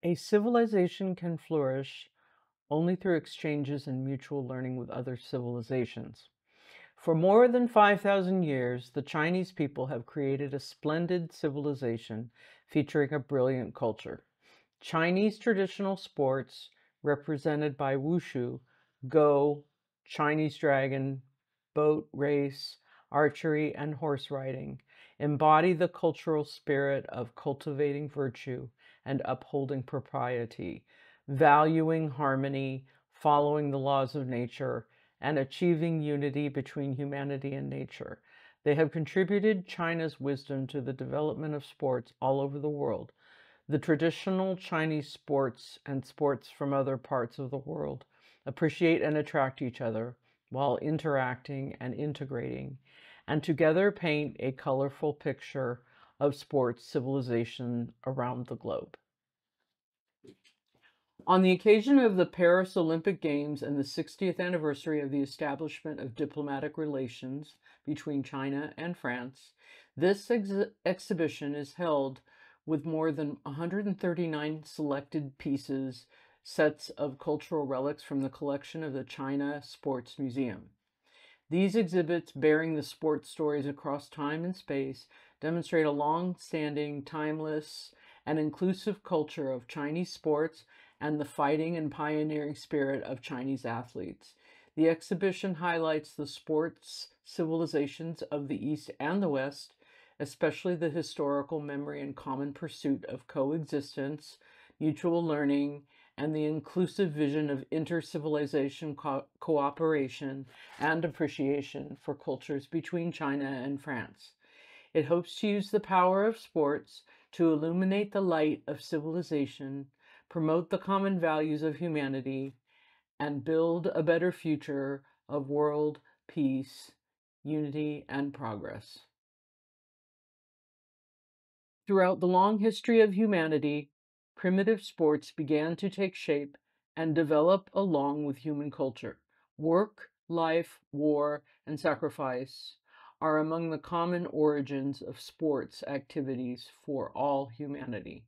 A civilization can flourish only through exchanges and mutual learning with other civilizations. For more than 5,000 years, the Chinese people have created a splendid civilization featuring a brilliant culture. Chinese traditional sports, represented by wushu, go, Chinese dragon, boat race, archery, and horse riding, embody the cultural spirit of cultivating virtue and upholding propriety, valuing harmony, following the laws of nature, and achieving unity between humanity and nature. They have contributed China's wisdom to the development of sports all over the world. The traditional Chinese sports and sports from other parts of the world appreciate and attract each other while interacting and integrating, and together paint a colorful picture of sports civilization around the globe. On the occasion of the Paris Olympic Games and the 60th anniversary of the establishment of diplomatic relations between China and France, this exhibition is held with more than 139 selected pieces, sets of cultural relics from the collection of the China Sports Museum. These exhibits, bearing the sports stories across time and space, demonstrate a long-standing, timeless, and inclusive culture of Chinese sports and the fighting and pioneering spirit of Chinese athletes. The exhibition highlights the sports civilizations of the East and the West, especially the historical memory and common pursuit of coexistence, mutual learning, and the inclusive vision of inter-civilization cooperation and appreciation for cultures between China and France. It hopes to use the power of sports to illuminate the light of civilization, promote the common values of humanity, and build a better future of world peace, unity, and progress. Throughout the long history of humanity, primitive sports began to take shape and develop along with human culture. Work, life, war, and sacrifice are among the common origins of sports activities for all humanity.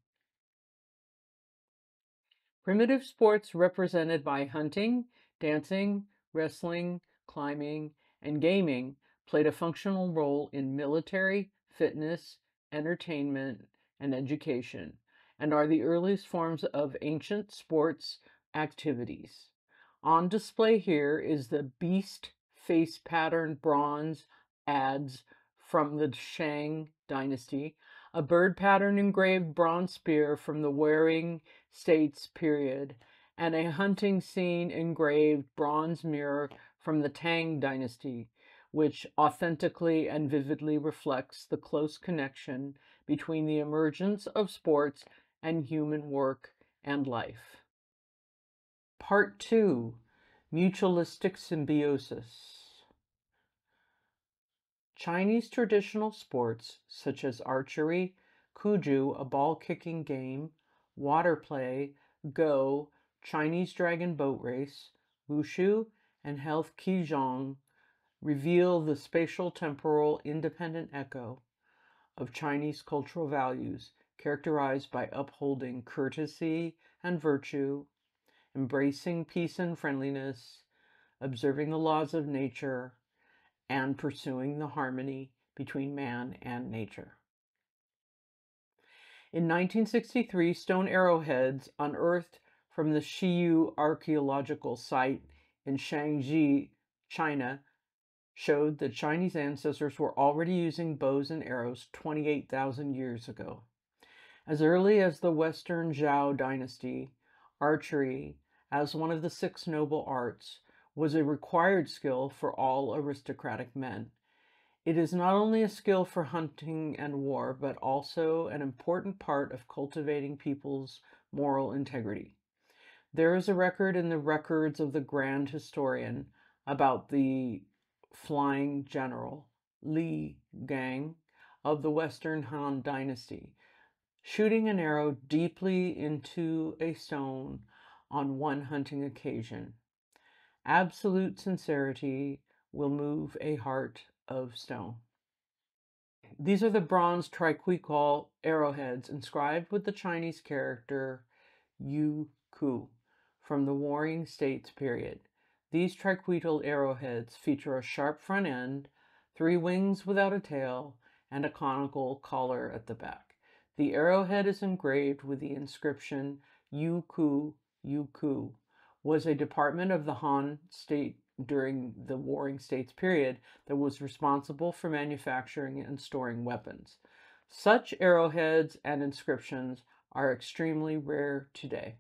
Primitive sports represented by hunting, dancing, wrestling, climbing, and gaming played a functional role in military, fitness, entertainment, and education, and are the earliest forms of ancient sports activities. On display here is the beast face pattern bronze adze from the Shang dynasty, a bird pattern engraved bronze spear from the Waring States period, and a hunting scene engraved bronze mirror from the Tang dynasty, which authentically and vividly reflects the close connection between the emergence of sports and human work and life. Part 2, Mutualistic Symbiosis. Chinese traditional sports such as archery, kuju, a ball-kicking game, water play, go, Chinese dragon boat race, wushu, and health qigong reveal the spatial temporal independent echo of Chinese cultural values characterized by upholding courtesy and virtue, embracing peace and friendliness, observing the laws of nature, and pursuing the harmony between man and nature. In 1963, stone arrowheads unearthed from the Shiyu archaeological site in Shangji, China, showed that Chinese ancestors were already using bows and arrows 28,000 years ago. As early as the Western Zhou dynasty, archery, as one of the 6 noble arts, was a required skill for all aristocratic men. It is not only a skill for hunting and war, but also an important part of cultivating people's moral integrity. There is a record in the records of the Grand Historian about the flying general Li Gang of the Western Han Dynasty, shooting an arrow deeply into a stone on one hunting occasion. Absolute sincerity will move a heart of stone. These are the bronze triquetral arrowheads inscribed with the Chinese character Ku from the Warring States period. These triquetral arrowheads feature a sharp front end, 3 wings without a tail, and a conical collar at the back. The arrowhead is engraved with the inscription Yuku was a department of the Han state during the Warring States period that was responsible for manufacturing and storing weapons. Such arrowheads and inscriptions are extremely rare today.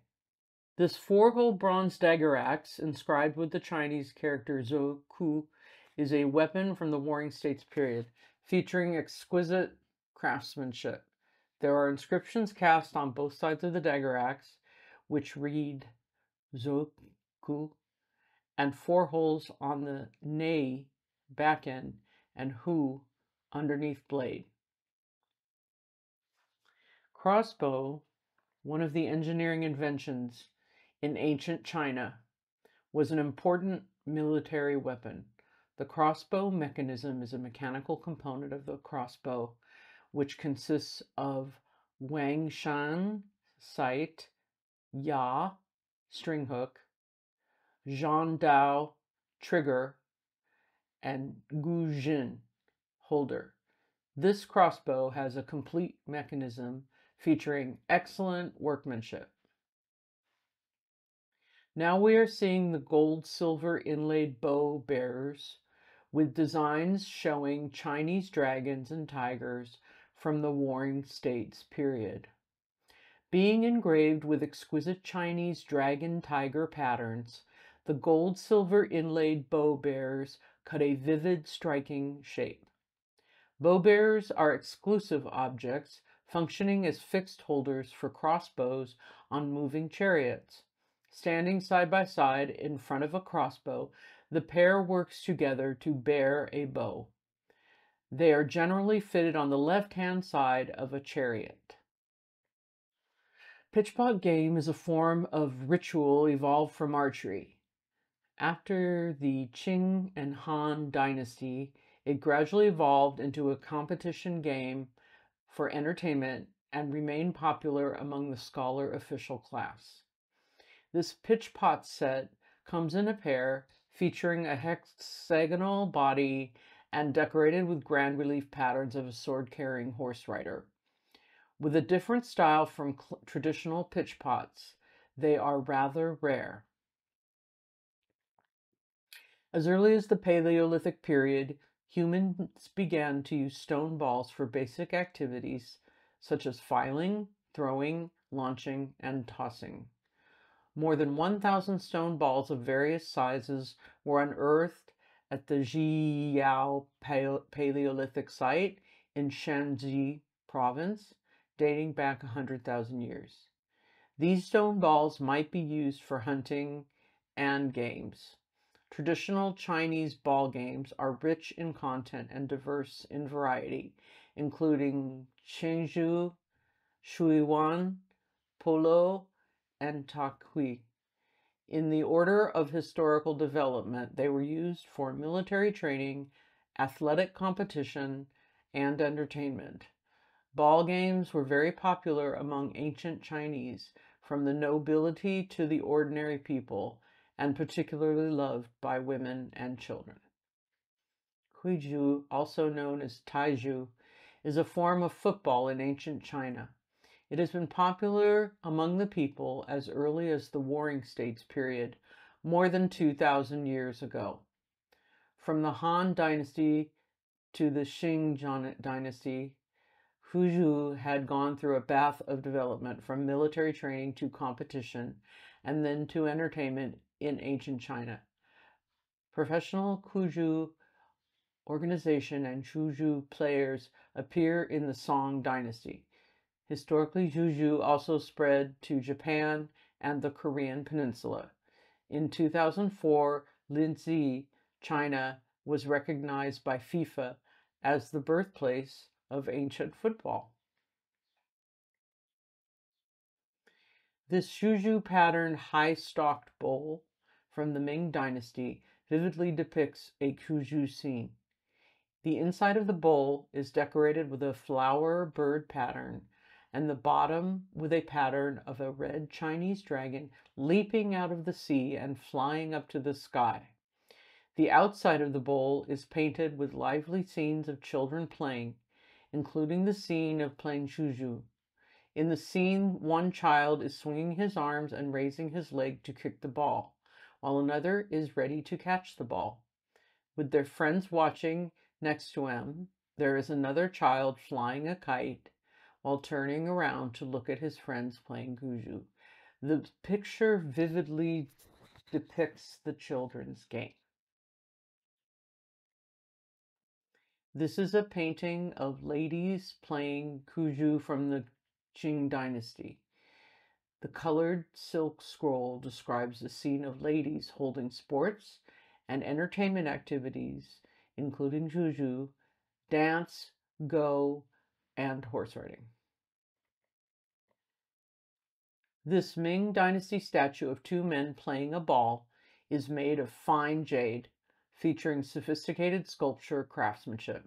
This 4-hole bronze dagger axe, inscribed with the Chinese character Zhou Ku, is a weapon from the Warring States period, featuring exquisite craftsmanship. There are inscriptions cast on both sides of the dagger axe, which read Zhou Ku, and 4 holes on the nei back end and hu underneath blade. Crossbow, one of the engineering inventions in ancient China, was an important military weapon. The crossbow mechanism is a mechanical component of the crossbow, which consists of wangshan, sight, ya, string hook, zhangdao, trigger, and guzhin, holder. This crossbow has a complete mechanism featuring excellent workmanship. Now we are seeing the gold-silver inlaid bow bearers with designs showing Chinese dragons and tigers from the Warring States period. Being engraved with exquisite Chinese dragon-tiger patterns, the gold-silver inlaid bow bearers cut a vivid, striking shape. Bow bearers are exclusive objects, functioning as fixed holders for crossbows on moving chariots. Standing side by side in front of a crossbow, the pair works together to bear a bow. They are generally fitted on the left-hand side of a chariot. Pitchpot game is a form of ritual evolved from archery. After the Qing and Han dynasty, it gradually evolved into a competition game for entertainment and remained popular among the scholar official class. This pitchpot set comes in a pair featuring a hexagonal body and decorated with grand relief patterns of a sword-carrying horse rider. With a different style from traditional pitchpots, they are rather rare. As early as the Paleolithic period, humans began to use stone balls for basic activities such as filing, throwing, launching, and tossing. More than 1,000 stone balls of various sizes were unearthed at the Zhiyao Paleolithic site in Shanxi province, dating back 100,000 years. These stone balls might be used for hunting and games. Traditional Chinese ball games are rich in content and diverse in variety, including Chengzhu, Shuiwan, Polo, and Takui. In the order of historical development, they were used for military training, athletic competition, and entertainment. Ball games were very popular among ancient Chinese, from the nobility to the ordinary people, and particularly loved by women and children. Huizhu, also known as Taizhu, is a form of football in ancient China. It has been popular among the people as early as the Warring States period, more than 2,000 years ago. From the Han dynasty to the Qing dynasty, Huizhu had gone through a bath of development from military training to competition and then to entertainment in ancient China. Professional Huizhu organization and Huizhu players appear in the Song dynasty. Historically, Huizhu also spread to Japan and the Korean peninsula. In 2004, Linzi, China, was recognized by FIFA as the birthplace of ancient football. This Suzhou patterned high-stalked bowl from the Ming Dynasty vividly depicts a Suzhou scene. The inside of the bowl is decorated with a flower bird pattern, and the bottom with a pattern of a red Chinese dragon leaping out of the sea and flying up to the sky. The outside of the bowl is painted with lively scenes of children playing, including the scene of playing shuju. In the scene, one child is swinging his arms and raising his leg to kick the ball, while another is ready to catch the ball. With their friends watching next to him, there is another child flying a kite while turning around to look at his friends playing shuju. The picture vividly depicts the children's game. This is a painting of ladies playing shuju from the Qing dynasty. The colored silk scroll describes the scene of ladies holding sports and entertainment activities, including shuju, dance, go, and horse riding. This Ming Dynasty statue of two men playing a ball is made of fine jade, featuring sophisticated sculpture craftsmanship.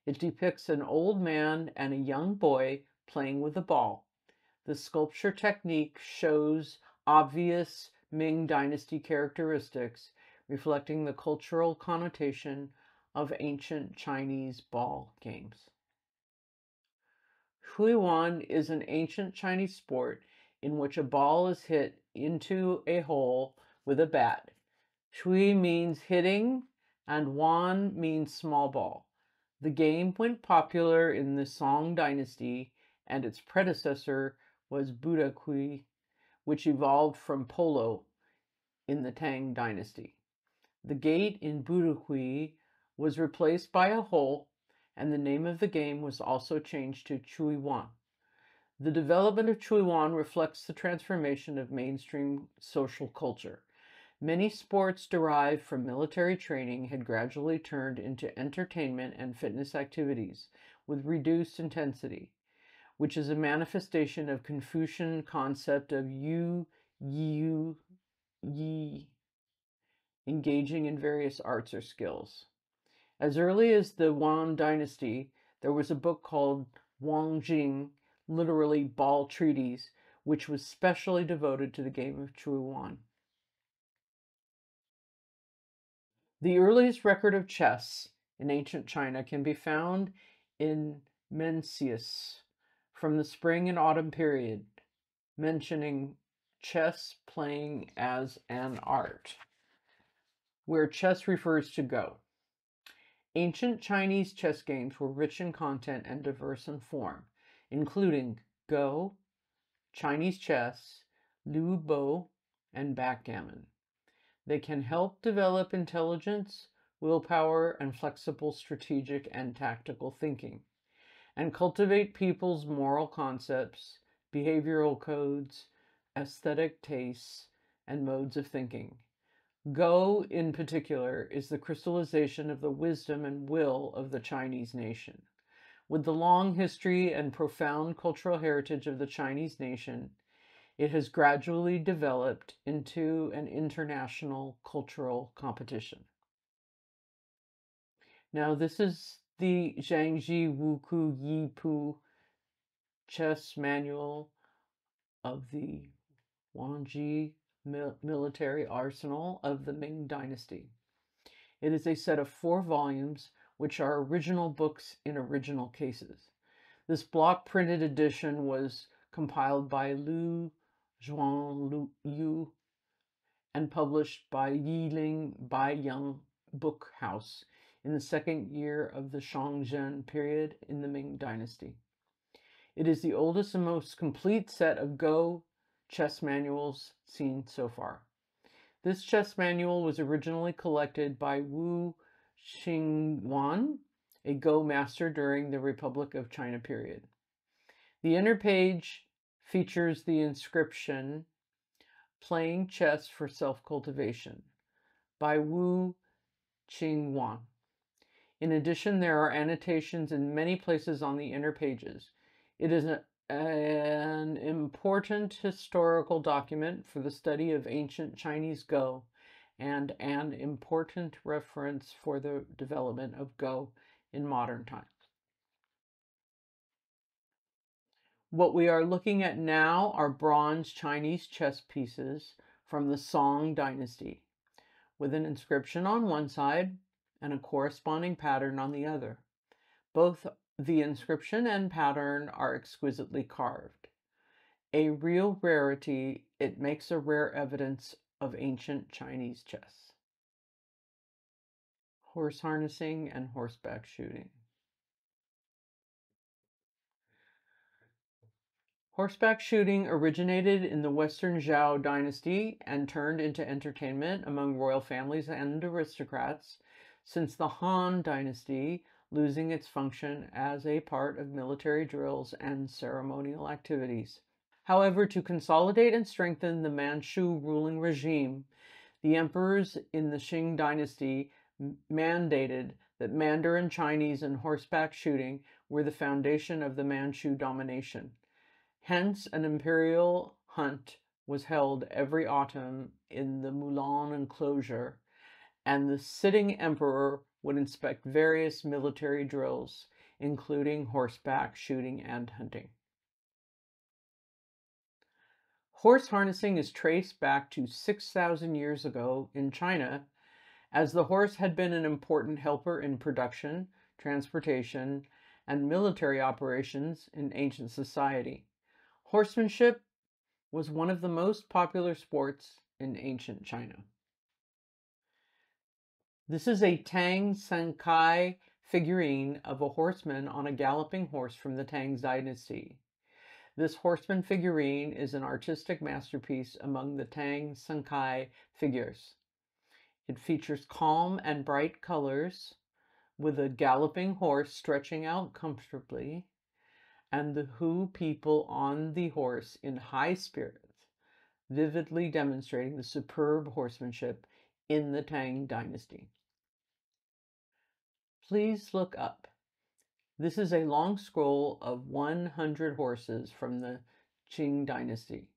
It depicts an old man and a young boy playing with a ball. The sculpture technique shows obvious Ming Dynasty characteristics, reflecting the cultural connotation of ancient Chinese ball games. Shuiwan is an ancient Chinese sport in which a ball is hit into a hole with a bat. Shui means hitting, and wan means small ball. The game went popular in the Song Dynasty, and its predecessor was Budokui, which evolved from polo in the Tang Dynasty. The gate in Budokui was replaced by a hole, and the name of the game was also changed to Chuiwan. The development of Chuiwan reflects the transformation of mainstream social culture. Many sports derived from military training had gradually turned into entertainment and fitness activities with reduced intensity, which is a manifestation of Confucian concept of yu, yi, engaging in various arts or skills. As early as the Wan Dynasty, there was a book called Wang Jing, literally Ball Treatise, which was specially devoted to the game of Chuiwan. The earliest record of chess in ancient China can be found in Mencius from the spring and autumn period, mentioning chess playing as an art, where chess refers to Go. Ancient Chinese chess games were rich in content and diverse in form, including Go, Chinese chess, Liu Bo, and backgammon. They can help develop intelligence, willpower, and flexible strategic and tactical thinking, and cultivate people's moral concepts, behavioral codes, aesthetic tastes, and modes of thinking. Go, in particular, is the crystallization of the wisdom and will of the Chinese nation. With the long history and profound cultural heritage of the Chinese nation, it has gradually developed into an international cultural competition. Now, this is the Zhangji Wuku Yi Pu chess manual of the Wangji military arsenal of the Ming Dynasty. It is a set of 4 volumes, which are original books in original cases. This block printed edition was compiled by Lu Zhuangyu and published by Yiling Baiyang Book House in the second year of the Shangzhen period in the Ming Dynasty. It is the oldest and most complete set of Go chess manuals seen so far. This chess manual was originally collected by Wu Xingwan, a Go master during the Republic of China period. The inner page features the inscription, "Playing Chess for Self-Cultivation" by Wu Xingwan. In addition, there are annotations in many places on the inner pages. It is an important historical document for the study of ancient Chinese Go and an important reference for the development of Go in modern times. What we are looking at now are bronze Chinese chess pieces from the Song dynasty, with an inscription on one side and a corresponding pattern on the other. Both the inscription and pattern are exquisitely carved. A real rarity, it makes a rare evidence of ancient Chinese chess. Horse harnessing and horseback shooting. Horseback shooting originated in the Western Zhou dynasty and turned into entertainment among royal families and aristocrats since the Han dynasty, losing its function as a part of military drills and ceremonial activities. However, to consolidate and strengthen the Manchu ruling regime, the emperors in the Qing dynasty mandated that Mandarin Chinese and horseback shooting were the foundation of the Manchu domination. Hence, an imperial hunt was held every autumn in the Mulan enclosure, and the sitting emperor would inspect various military drills, including horseback shooting and hunting. Horse harnessing is traced back to 6,000 years ago in China, as the horse had been an important helper in production, transportation, and military operations in ancient society. Horsemanship was one of the most popular sports in ancient China. This is a Tang Sankai figurine of a horseman on a galloping horse from the Tang dynasty. This horseman figurine is an artistic masterpiece among the Tang Sankai figures. It features calm and bright colors, with a galloping horse stretching out comfortably, and the Hu people on the horse in high spirits, vividly demonstrating the superb horsemanship in the Tang dynasty. Please look up. This is a long scroll of 100 horses from the Qing dynasty.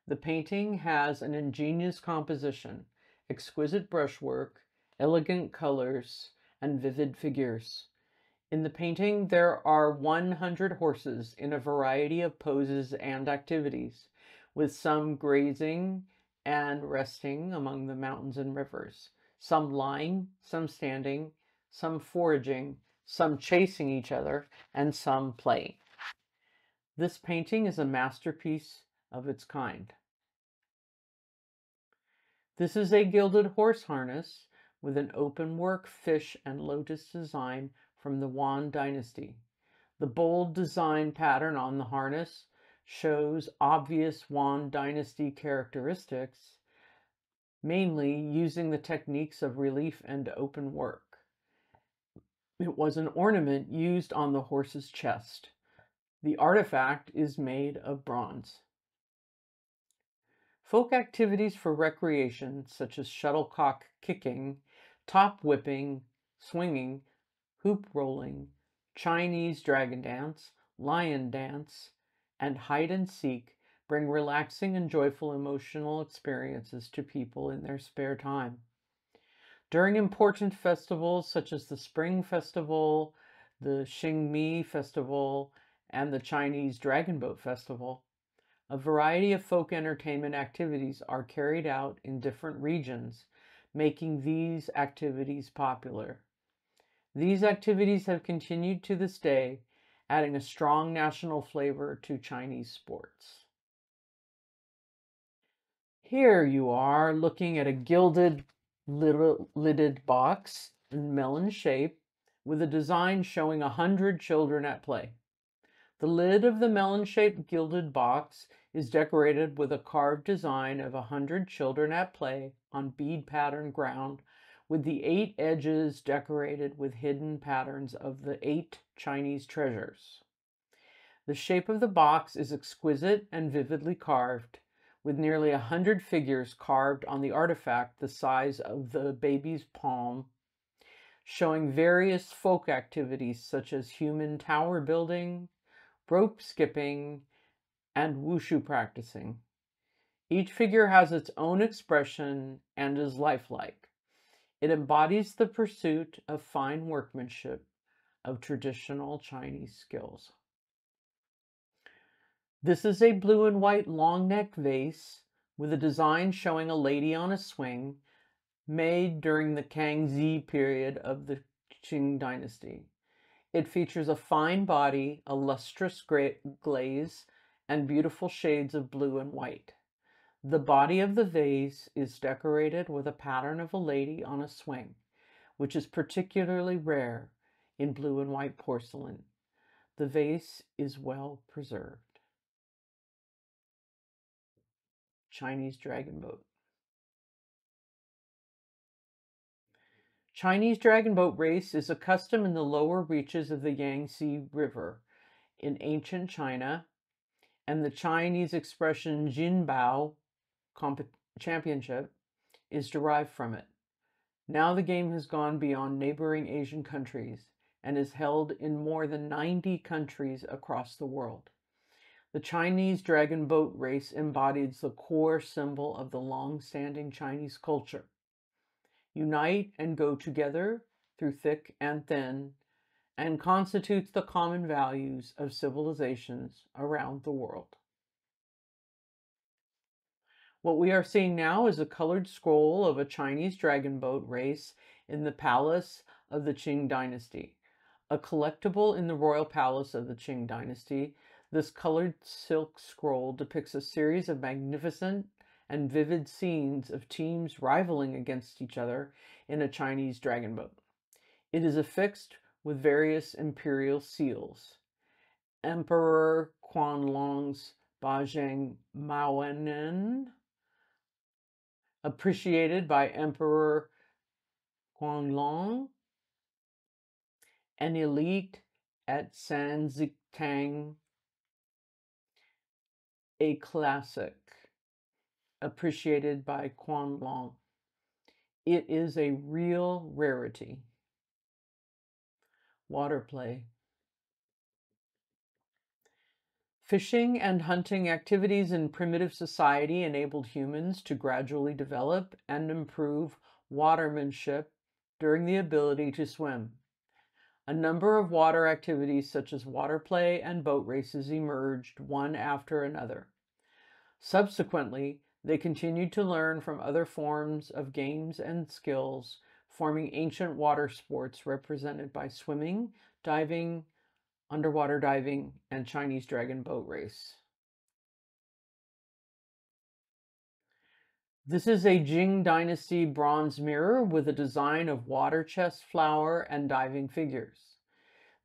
The painting has an ingenious composition, exquisite brushwork, elegant colors, and vivid figures. In the painting, there are 100 horses in a variety of poses and activities, with some grazing and resting among the mountains and rivers, some lying, some standing, some foraging, some chasing each other, and some playing. This painting is a masterpiece of its kind. This is a gilded horse harness with an open-work fish and lotus design from the Yuan dynasty. The bold design pattern on the harness shows obvious Yuan dynasty characteristics, mainly using the techniques of relief and open work. It was an ornament used on the horse's chest. The artifact is made of bronze. Folk activities for recreation, such as shuttlecock kicking, top whipping, swinging, hoop rolling, Chinese dragon dance, lion dance, and hide and seek, bring relaxing and joyful emotional experiences to people in their spare time. During important festivals such as the Spring Festival, the Xingmi Festival, and the Chinese Dragon Boat Festival, a variety of folk entertainment activities are carried out in different regions, making these activities popular. These activities have continued to this day, adding a strong national flavor to Chinese sports. Here you are looking at a gilded lidded box in melon shape with a design showing 100 children at play. The lid of the melon-shaped gilded box is decorated with a carved design of 100 children at play on bead pattern ground, with the 8 edges decorated with hidden patterns of the 8 Chinese treasures. The shape of the box is exquisite and vividly carved, with nearly 100 figures carved on the artifact the size of the baby's palm, showing various folk activities such as human tower building, rope skipping, and wushu practicing. Each figure has its own expression and is lifelike. It embodies the pursuit of fine workmanship of traditional Chinese skills. This is a blue and white long neck vase with a design showing a lady on a swing, made during the Kangxi period of the Qing dynasty. It features a fine body, a lustrous glaze, and beautiful shades of blue and white. The body of the vase is decorated with a pattern of a lady on a swing, which is particularly rare in blue and white porcelain. The vase is well preserved. Chinese dragon boat. Chinese dragon boat race is a custom in the lower reaches of the Yangtze River in ancient China, and the Chinese expression Jinbao championship is derived from it. Now the game has gone beyond neighboring Asian countries and is held in more than 90 countries across the world. The Chinese dragon boat race embodies the core symbol of the long-standing Chinese culture. Unite and go together through thick and thin, and constitutes the common values of civilizations around the world. What we are seeing now is a colored scroll of a Chinese dragon boat race in the palace of the Qing dynasty. A collectible in the royal palace of the Qing dynasty, this colored silk scroll depicts a series of magnificent and vivid scenes of teams rivaling against each other in a Chinese dragon boat. It is affixed with various imperial seals. Emperor Qianlong's Bajang Maonen, appreciated by Emperor Qianlong, an elite at Sanzitang, a classic, appreciated by Qianlong. It is a real rarity. Water play. Fishing and hunting activities in primitive society enabled humans to gradually develop and improve watermanship during the ability to swim. A number of water activities such as water play and boat races emerged one after another. Subsequently, they continued to learn from other forms of games and skills, forming ancient water sports represented by swimming, diving, underwater diving, and Chinese dragon boat race. This is a Jing Dynasty bronze mirror with a design of water chest flower and diving figures.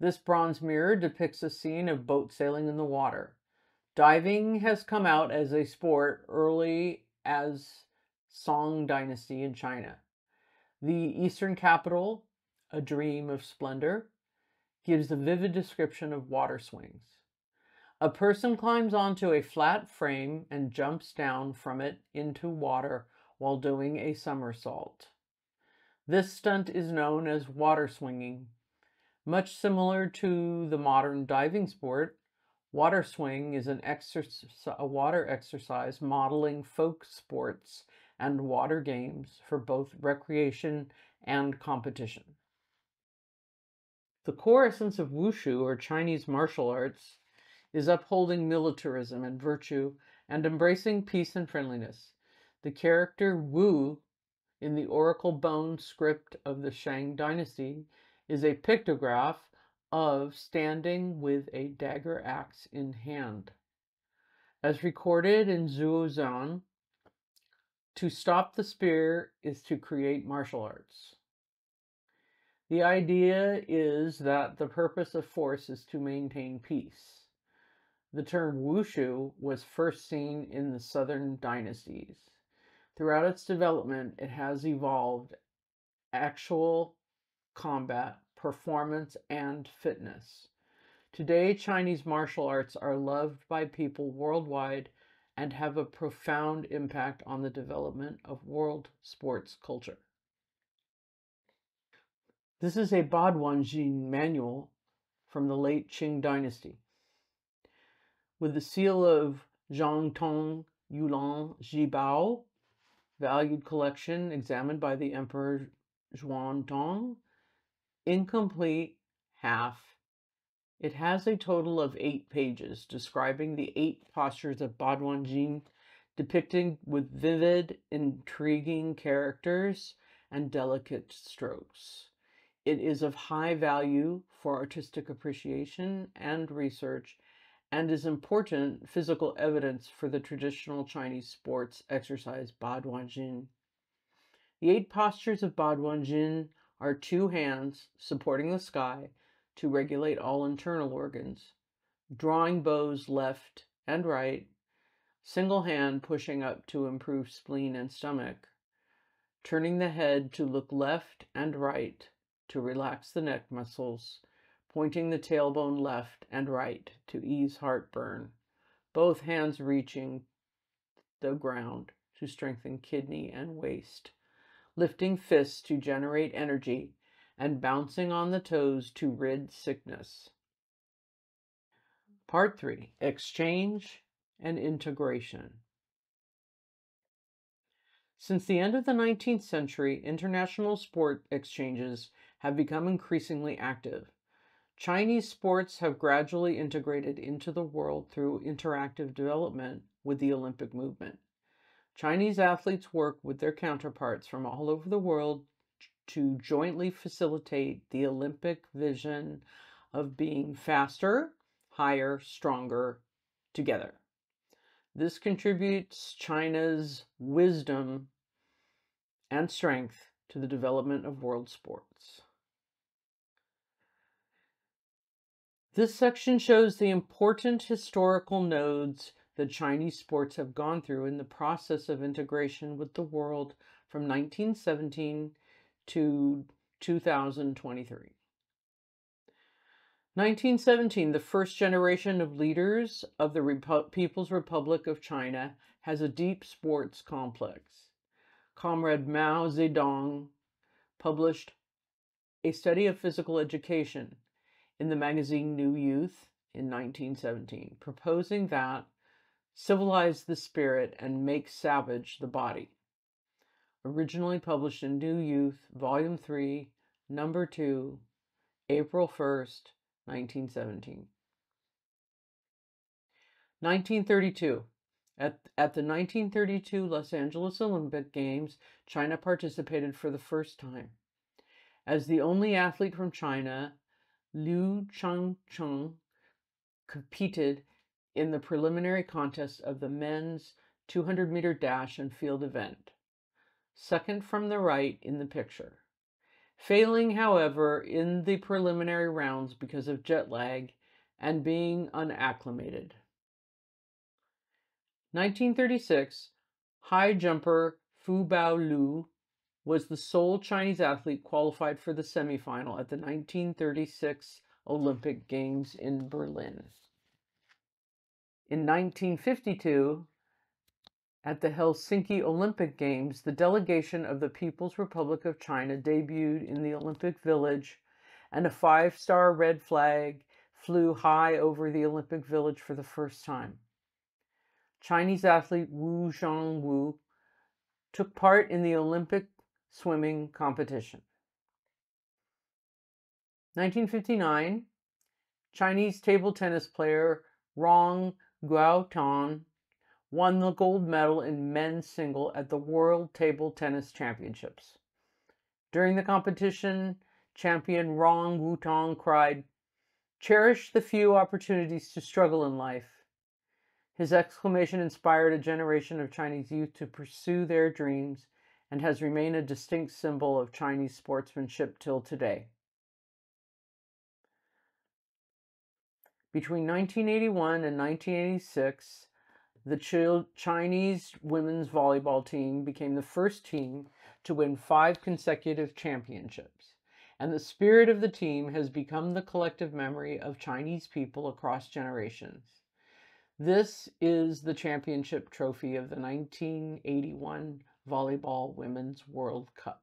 This bronze mirror depicts a scene of boat sailing in the water. Diving has come out as a sport early as Song Dynasty in China. The Eastern capital, A Dream of Splendor, gives a vivid description of water swings. A person climbs onto a flat frame and jumps down from it into water while doing a somersault. This stunt is known as water swinging. Much similar to the modern diving sport, water swing is a water exercise modeling folk sports and water games for both recreation and competition. The core essence of wushu, or Chinese martial arts, is upholding militarism and virtue and embracing peace and friendliness. The character Wu in the oracle bone script of the Shang dynasty is a pictograph of standing with a dagger axe in hand. As recorded in Zhuozhan, to stop the spear is to create martial arts. The idea is that the purpose of force is to maintain peace. The term wushu was first seen in the southern dynasties. Throughout its development, it has evolved actual combat, performance, and fitness. Today, Chinese martial arts are loved by people worldwide and have a profound impact on the development of world sports culture. This is a Baduanjing manual from the late Qing dynasty, with the seal of Zhangtong Yulan Jibao, valued collection examined by the Emperor Xuantong, incomplete, half, It has a total of 8 pages describing the 8 postures of Baduanjing, depicted with vivid, intriguing characters and delicate strokes. It is of high value for artistic appreciation and research, and is important physical evidence for the traditional Chinese sports exercise Baduanjing. The 8 postures of Baduanjin are 2 hands supporting the sky to regulate all internal organs, drawing bows left and right, single hand pushing up to improve spleen and stomach, turning the head to look left and right to relax the neck muscles, pointing the tailbone left and right to ease heartburn, both hands reaching the ground to strengthen kidney and waist, lifting fists to generate energy, and bouncing on the toes to rid sickness. Part 3, Exchange and Integration. Since the end of the 19th century, international sport exchanges have become increasingly active. Chinese sports have gradually integrated into the world through interactive development with the Olympic movement. Chinese athletes work with their counterparts from all over the world to jointly facilitate the Olympic vision of being faster, higher, stronger together. This contributes China's wisdom and strength to the development of world sports. This section shows the important historical nodes that Chinese sports have gone through in the process of integration with the world from 1917 to 2023. 1917, the first generation of leaders of the People's Republic of China has a deep sports complex. Comrade Mao Zedong published a study of physical education in the magazine New Youth in 1917, proposing that civilize the spirit and make savage the body. Originally published in New Youth, Volume 3, Number 2, April 1st, 1917. 1932. At the 1932 Los Angeles Olympic Games, China participated for the first time. As the only athlete from China, Liu Changcheng competed in the preliminary contest of the men's 200-meter dash and field event, second from the right in the picture. Failing, however, in the preliminary rounds because of jet lag and being unacclimated. 1936, high jumper Fu Baolu was the sole Chinese athlete qualified for the semifinal at the 1936 Olympic Games in Berlin. In 1952, at the Helsinki Olympic Games, the delegation of the People's Republic of China debuted in the Olympic Village, and a 5-star red flag flew high over the Olympic Village for the first time. Chinese athlete Wu Zhongwu took part in the Olympic swimming competition. 1959, Chinese table tennis player Rong Guotan won the gold medal in men's single at the World Table Tennis Championships. During the competition, champion Rong Guotan cried, "Cherish the few opportunities to struggle in life." His exclamation inspired a generation of Chinese youth to pursue their dreams and has remained a distinct symbol of Chinese sportsmanship till today. Between 1981 and 1986, the Chinese women's volleyball team became the first team to win 5 consecutive championships, and the spirit of the team has become the collective memory of Chinese people across generations. This is the championship trophy of the 1981 Volleyball Women's World Cup.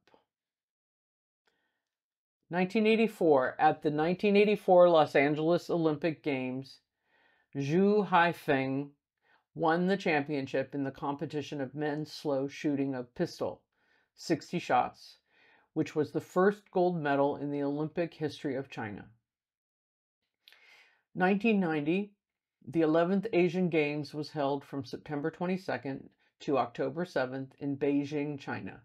1984, at the 1984 Los Angeles Olympic Games, Zhu Haifeng won the championship in the competition of men's slow shooting of pistol, 60 shots, which was the first gold medal in the Olympic history of China. 1990, the 11th Asian Games was held from September 22nd to October 7th in Beijing, China.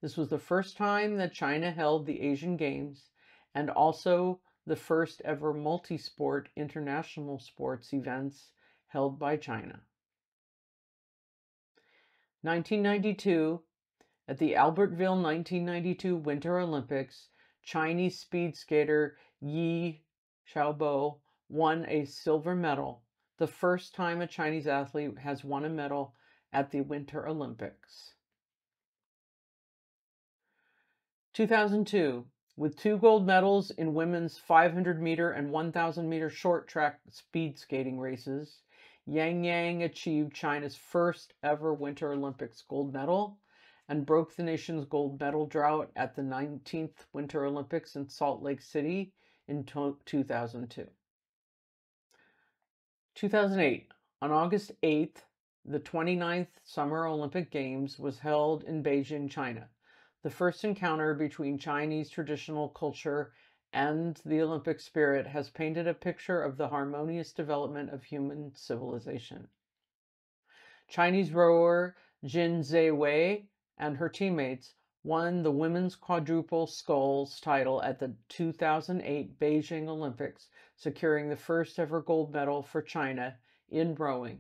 This was the first time that China held the Asian Games and also the first ever multi-sport international sports events held by China. 1992, at the Albertville 1992 Winter Olympics, Chinese speed skater Yi Xiaobo won a silver medal, the first time a Chinese athlete has won a medal at the Winter Olympics. 2002, with 2 gold medals in women's 500-meter and 1,000-meter short track speed skating races, Yang achieved China's first ever Winter Olympics gold medal and broke the nation's gold medal drought at the 19th Winter Olympics in Salt Lake City in 2002. 2008, on August 8th, the 29th Summer Olympic Games was held in Beijing, China. The first encounter between Chinese traditional culture and the Olympic spirit has painted a picture of the harmonious development of human civilization. Chinese rower Jin Zhiwei and her teammates won the women's quadruple sculls title at the 2008 Beijing Olympics, securing the first ever gold medal for China in rowing.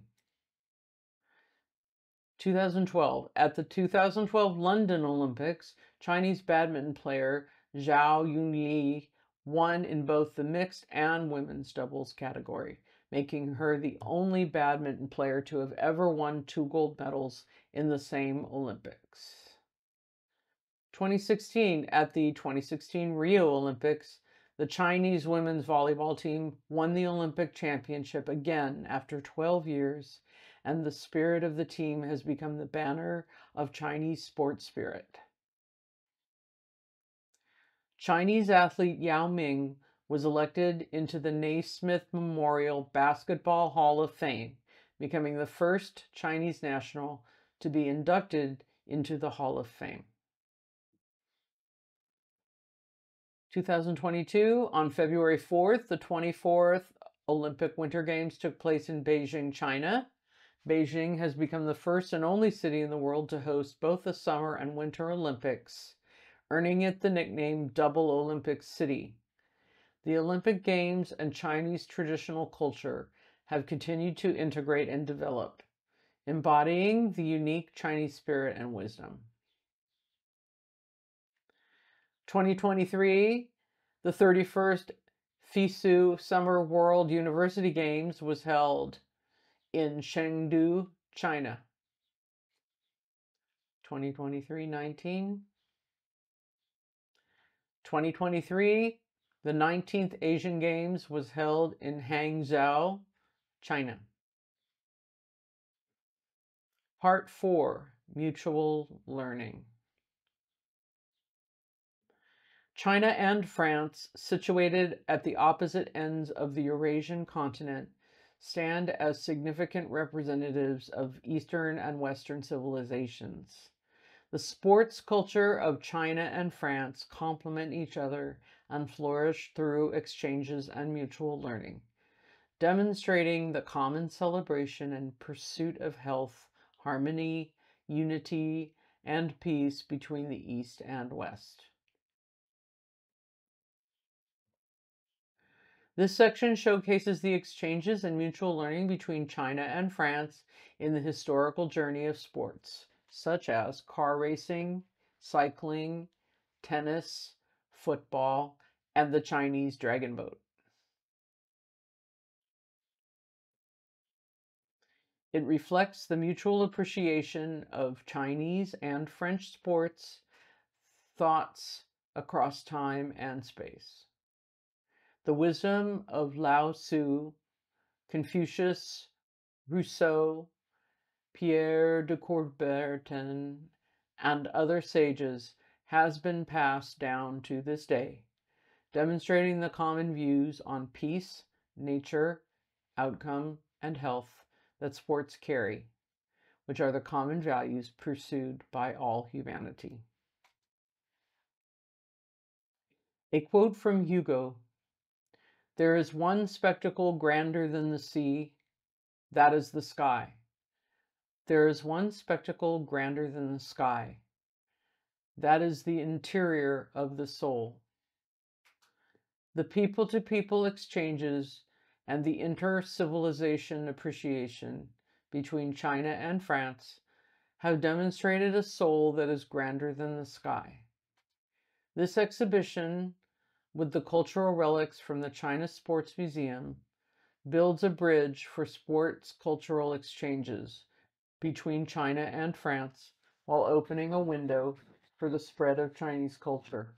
2012, at the 2012 London Olympics, Chinese badminton player Zhao Yunli won in both the mixed and women's doubles category, making her the only badminton player to have ever won 2 gold medals in the same Olympics. 2016, at the 2016 Rio Olympics, the Chinese women's volleyball team won the Olympic championship again after 12 years, and the spirit of the team has become the banner of Chinese sports spirit. Chinese athlete Yao Ming was elected into the Naismith Memorial Basketball Hall of Fame, becoming the first Chinese national to be inducted into the Hall of Fame. 2022, on February 4th, the 24th Olympic Winter Games took place in Beijing, China. Beijing has become the first and only city in the world to host both the Summer and Winter Olympics, earning it the nickname Double Olympic City. The Olympic Games and Chinese traditional culture have continued to integrate and develop, embodying the unique Chinese spirit and wisdom. 2023, the 31st FISU Summer World University Games was held in Chengdu, China. 2023-19. 2023, the 19th Asian Games was held in Hangzhou, China. Part 4, Mutual Learning. China and France, situated at the opposite ends of the Eurasian continent, stand as significant representatives of Eastern and Western civilizations. The sports culture of China and France complement each other and flourish through exchanges and mutual learning, demonstrating the common celebration and pursuit of health, harmony, unity, and peace between the East and West. This section showcases the exchanges and mutual learning between China and France in the historical journey of sports, such as car racing, cycling, tennis, football, and the Chinese dragon boat. It reflects the mutual appreciation of Chinese and French sports thoughts across time and space. The wisdom of Lao Tzu, Confucius, Rousseau, Pierre de Coubertin, and other sages has been passed down to this day, demonstrating the common views on peace, nature, outcome, and health that sports carry, which are the common values pursued by all humanity. A quote from Hugo: There is one spectacle grander than the sea, that is the sky. There is one spectacle grander than the sky, that is the interior of the soul. The people-to-people exchanges and the inter-civilization appreciation between China and France have demonstrated a soul that is grander than the sky. This exhibition, with the cultural relics from the China Sports Museum, builds a bridge for sports cultural exchanges between China and France while opening a window for the spread of Chinese culture.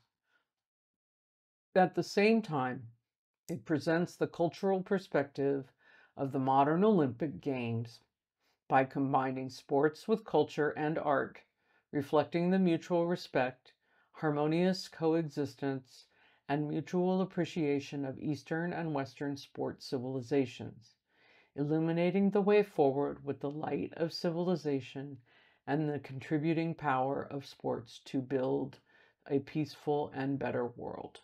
At the same time, it presents the cultural perspective of the modern Olympic Games by combining sports with culture and art, reflecting the mutual respect, harmonious coexistence, and mutual appreciation of Eastern and Western sports civilizations, illuminating the way forward with the light of civilization and the contributing power of sports to build a peaceful and better world.